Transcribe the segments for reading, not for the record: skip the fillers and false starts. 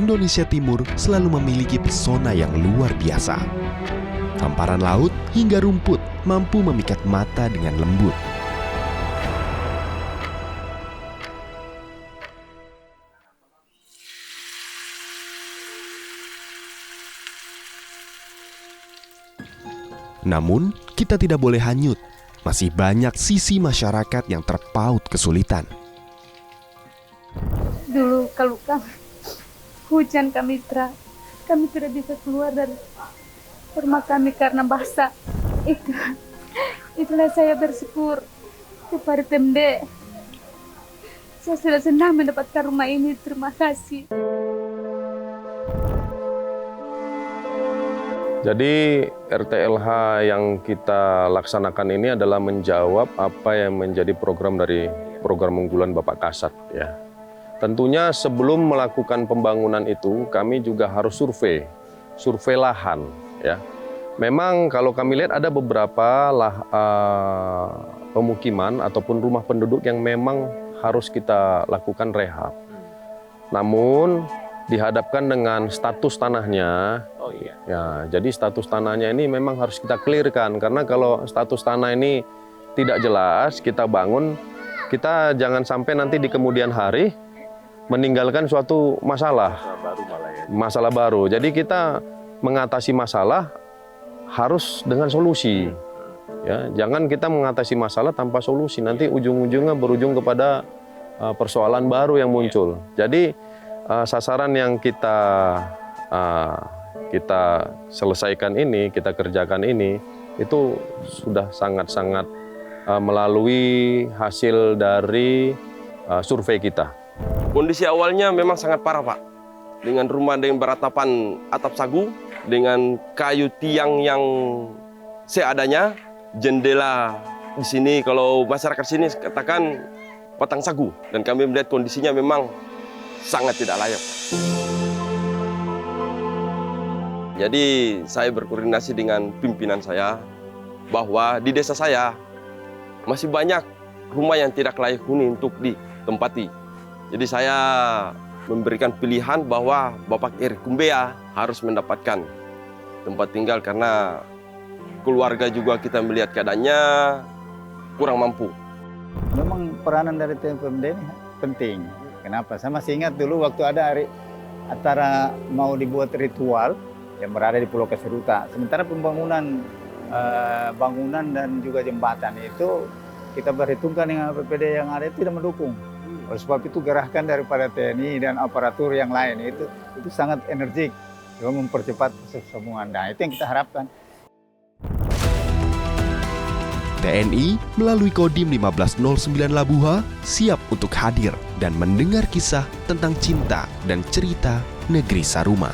Indonesia Timur selalu memiliki pesona yang luar biasa. Hamparan laut hingga rumput mampu memikat mata dengan lembut. Namun, kita tidak boleh hanyut. Masih banyak sisi masyarakat yang terpaut kesulitan. Dulu kalau hujan kami tidak bisa keluar dari rumah kami karena basah. Itulah saya bersyukur kepada Pemda. Saya sudah senang mendapatkan rumah ini. Terima kasih. Jadi RTLH yang kita laksanakan ini adalah menjawab apa yang menjadi program dari program unggulan Bapak Kasat ya. Tentunya sebelum melakukan pembangunan itu kami juga harus survei lahan ya. Memang kalau kami lihat ada beberapa pemukiman ataupun rumah penduduk yang memang harus kita lakukan rehab. Namun dihadapkan dengan status tanahnya. Oh iya. Ya, jadi status tanahnya ini memang harus kita clearkan karena kalau status tanah ini tidak jelas kita bangun, kita jangan sampai nanti di kemudian hari meninggalkan suatu masalah. Masalah baru. Jadi kita mengatasi masalah harus dengan solusi. Ya, jangan kita mengatasi masalah tanpa solusi. Nanti ujung-ujungnya berujung kepada persoalan baru yang muncul. Jadi sasaran yang kita selesaikan ini, kita kerjakan ini, itu sudah sangat-sangat melalui hasil dari survei kita. Kondisi awalnya memang sangat parah, Pak. Dengan rumah dengan beratapan atap sagu, dengan kayu tiang yang seadanya, jendela di sini kalau masyarakat sini katakan batang sagu, dan kami melihat kondisinya memang sangat tidak layak. Jadi saya berkoordinasi dengan pimpinan saya bahwa di desa saya masih banyak rumah yang tidak layak huni untuk ditempati. Jadi saya memberikan pilihan bahwa Bapak Erick Kumbea harus mendapatkan tempat tinggal karena keluarga juga kita melihat keadaannya kurang mampu. Memang peranan dari Pemda ini penting. Kenapa? Saya masih ingat dulu waktu ada acara mau dibuat ritual yang berada di Pulau Keseruta. Sementara pembangunan bangunan dan juga jembatan itu kita perhitungkan dengan PPD yang ada itu tidak mendukung. Oleh sebab itu gerakan daripada TNI dan aparatur yang lain itu sangat energik juga mempercepat proses pembangunan. Nah, itu yang kita harapkan. TNI melalui Kodim 1509 Labuha siap untuk hadir dan mendengar kisah tentang cinta dan cerita negeri Saruma.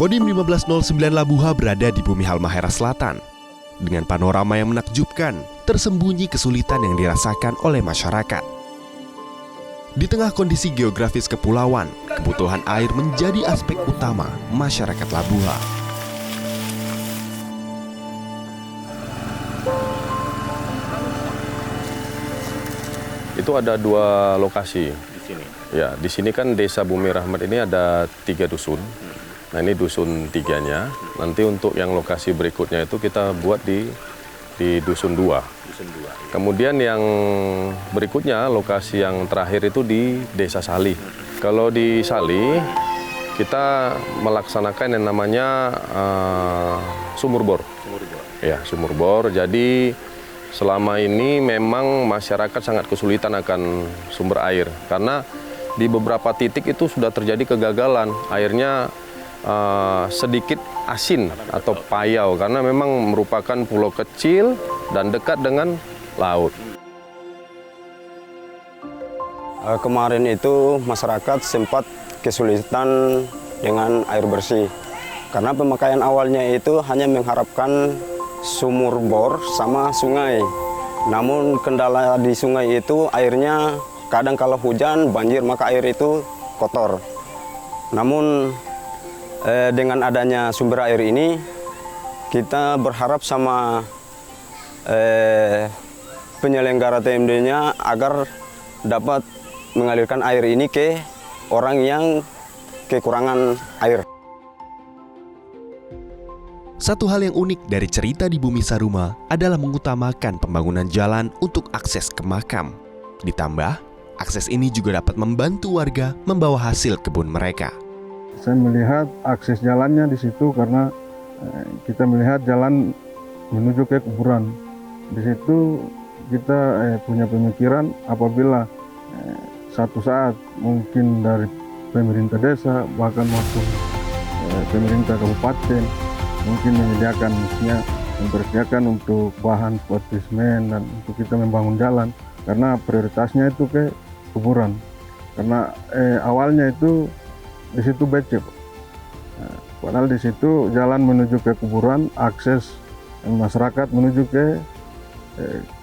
Kodim 1509 Labuha berada di bumi Halmahera Selatan. Dengan panorama yang menakjubkan, tersembunyi kesulitan yang dirasakan oleh masyarakat. Di tengah kondisi geografis kepulauan, kebutuhan air menjadi aspek utama masyarakat Labuha. Itu ada 2 lokasi. Di sini? Ya, di sini kan Desa Bumi Rahmat ini ada 3 dusun. Nah, ini dusun 3-nya. Nanti untuk yang lokasi berikutnya itu kita buat di dusun 2. Kemudian yang berikutnya, lokasi yang terakhir itu di Desa Salih. Kalau di Salih, kita melaksanakan yang namanya sumur bor. Ya, sumur bor. Jadi selama ini memang masyarakat sangat kesulitan akan sumber air. Karena di beberapa titik itu sudah terjadi kegagalan. Airnya sedikit asin atau payau karena memang merupakan pulau kecil dan dekat dengan laut. Kemarin itu masyarakat sempat kesulitan dengan air bersih karena pemakaian awalnya itu hanya mengharapkan sumur bor sama sungai. Namun kendala di sungai itu airnya kadang kalau hujan banjir maka air itu kotor. Namun dengan adanya sumber air ini kita berharap sama penyelenggara TMD-nya agar dapat mengalirkan air ini ke orang yang kekurangan air. Satu hal yang unik dari cerita di Bumi Saruma adalah mengutamakan pembangunan jalan untuk akses ke makam. Ditambah, akses ini juga dapat membantu warga membawa hasil kebun mereka. Saya melihat akses jalannya di situ karena kita melihat jalan menuju ke kuburan. Di situ kita punya pemikiran apabila satu saat mungkin dari pemerintah desa bahkan maupun pemerintah kabupaten mungkin mempersiapkan untuk bahan seperti semen dan untuk kita membangun jalan karena prioritasnya itu ke kuburan karena awalnya itu di situ becek. Padahal di situ jalan menuju ke kuburan, akses masyarakat menuju ke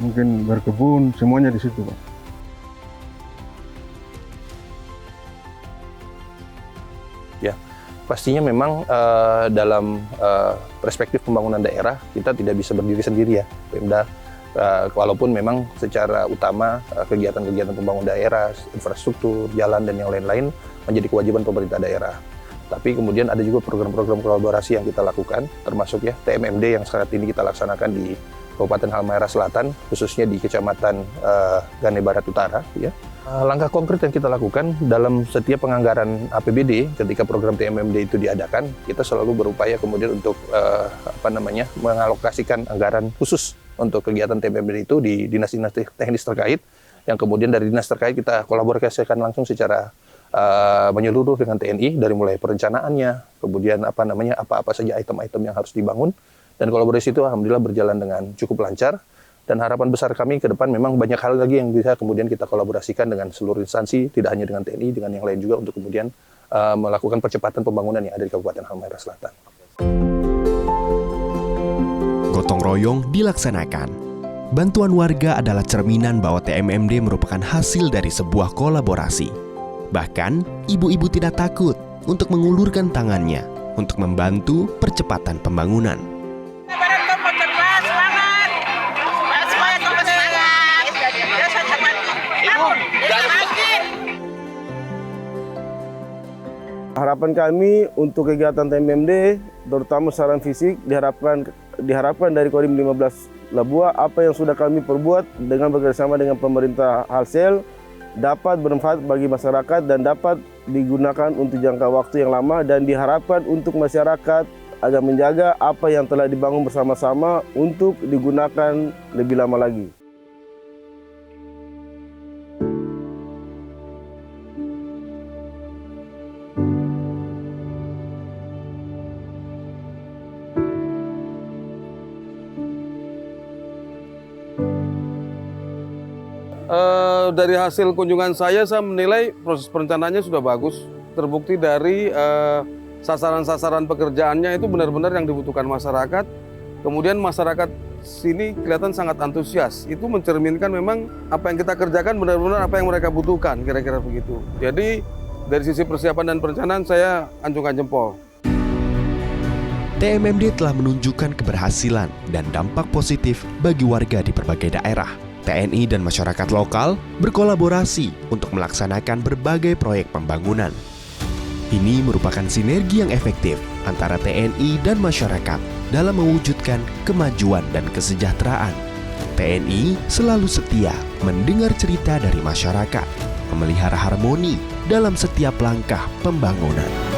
mungkin berkebun, semuanya di situ, Pak. Ya, pastinya memang dalam perspektif pembangunan daerah kita tidak bisa berdiri sendiri ya, Pemda. Walaupun memang secara utama kegiatan-kegiatan pembangunan daerah, infrastruktur, jalan dan yang lain-lain menjadi kewajiban pemerintah daerah. Tapi kemudian ada juga program-program kolaborasi yang kita lakukan, termasuk ya TMMD yang saat ini kita laksanakan di Kabupaten Halmahera Selatan, khususnya di Kecamatan Gane Barat Utara. Ya. Langkah konkret yang kita lakukan dalam setiap penganggaran APBD ketika program TMMD itu diadakan, kita selalu berupaya kemudian untuk mengalokasikan anggaran khusus untuk kegiatan TMMD itu di dinas-dinas teknis terkait, yang kemudian dari dinas terkait kita kolaborasikan langsung secara menyeluruh dengan TNI dari mulai perencanaannya, kemudian apa-apa saja item-item yang harus dibangun, dan kolaborasi itu alhamdulillah berjalan dengan cukup lancar. Dan harapan besar kami ke depan memang banyak hal lagi yang bisa kemudian kita kolaborasikan dengan seluruh instansi, tidak hanya dengan TNI, dengan yang lain juga untuk kemudian melakukan percepatan pembangunan yang ada di Kabupaten Halmahera Selatan. Gotong royong dilaksanakan. Bantuan warga adalah cerminan bahwa TMMD merupakan hasil dari sebuah kolaborasi. Bahkan, ibu-ibu tidak takut untuk mengulurkan tangannya untuk membantu percepatan pembangunan. Harapan kami untuk kegiatan TMMD, terutama saran fisik, diharapkan dari Kodim 15 Labua, apa yang sudah kami perbuat dengan bekerjasama dengan pemerintah Halsel dapat bermanfaat bagi masyarakat dan dapat digunakan untuk jangka waktu yang lama, dan diharapkan untuk masyarakat agar menjaga apa yang telah dibangun bersama-sama untuk digunakan lebih lama lagi. Dari hasil kunjungan saya menilai proses perencanaannya sudah bagus. Terbukti dari sasaran-sasaran pekerjaannya itu benar-benar yang dibutuhkan masyarakat. Kemudian masyarakat sini kelihatan sangat antusias. Itu mencerminkan memang apa yang kita kerjakan benar-benar apa yang mereka butuhkan, kira-kira begitu. Jadi dari sisi persiapan dan perencanaan saya acungkan jempol. TMMD telah menunjukkan keberhasilan dan dampak positif bagi warga di berbagai daerah. TNI dan masyarakat lokal berkolaborasi untuk melaksanakan berbagai proyek pembangunan. Ini merupakan sinergi yang efektif antara TNI dan masyarakat dalam mewujudkan kemajuan dan kesejahteraan. TNI selalu setia mendengar cerita dari masyarakat, memelihara harmoni dalam setiap langkah pembangunan.